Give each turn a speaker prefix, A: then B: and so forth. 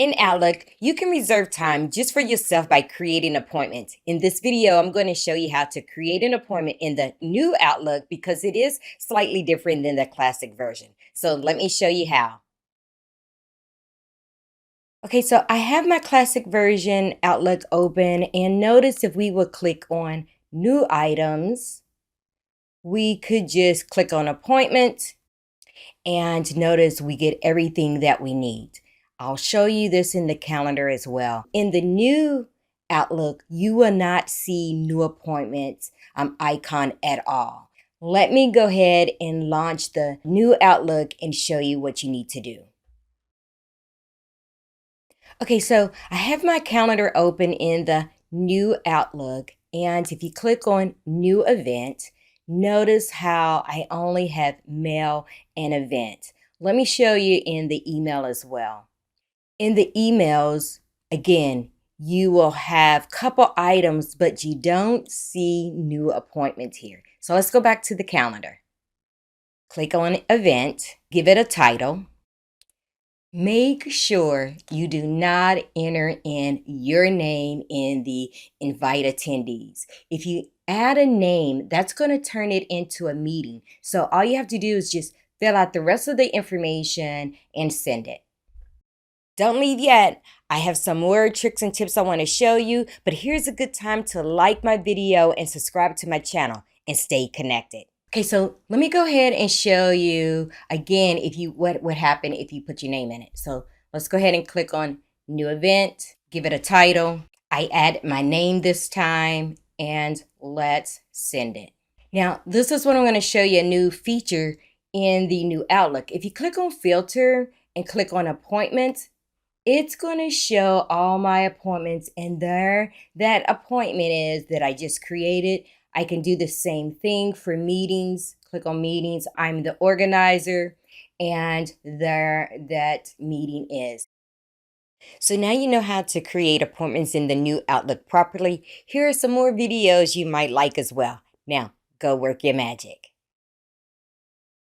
A: In Outlook, you can reserve time just for yourself by creating appointments. In this video, I'm going to show you how to create an appointment in the new Outlook because it is slightly different than the classic version. So let me show you how. Okay, so I have my classic version Outlook open, and notice if we would click on New Items, we could just click on Appointment, and notice we get everything that we need. I'll show you this in the calendar as well. In the new Outlook, you will not see new appointments icon at all. Let me go ahead and launch the new Outlook and show you what you need to do. Okay, so I have my calendar open in the new Outlook, and if you click on New Event, notice how I only have Mail and Event. Let me show you in the email as well. In the emails, again, you will have a couple items, but you don't see new appointments here. So let's go back to the calendar. Click on Event, give it a title. Make sure you do not enter in your name in the invite attendees. If you add a name, that's going to turn it into a meeting. So all you have to do is just fill out the rest of the information and send it. Don't leave yet. I have some more tricks and tips I want to show you, but here's a good time to like my video and subscribe to my channel and stay connected. Okay, so let me go ahead and show you again what would happen if you put your name in it. So let's go ahead and click on New Event, give it a title. I add my name this time, and let's send it. Now, this is what I'm going to show you, a new feature in the new Outlook. If you click on Filter and click on Appointments, it's going to show all my appointments, and there that appointment is that I just created. I can do the same thing for meetings. Click on Meetings. I'm the organizer, and there that meeting is. So now you know how to create appointments in the new Outlook properly. Here are some more videos you might like as well. Now, go work your magic.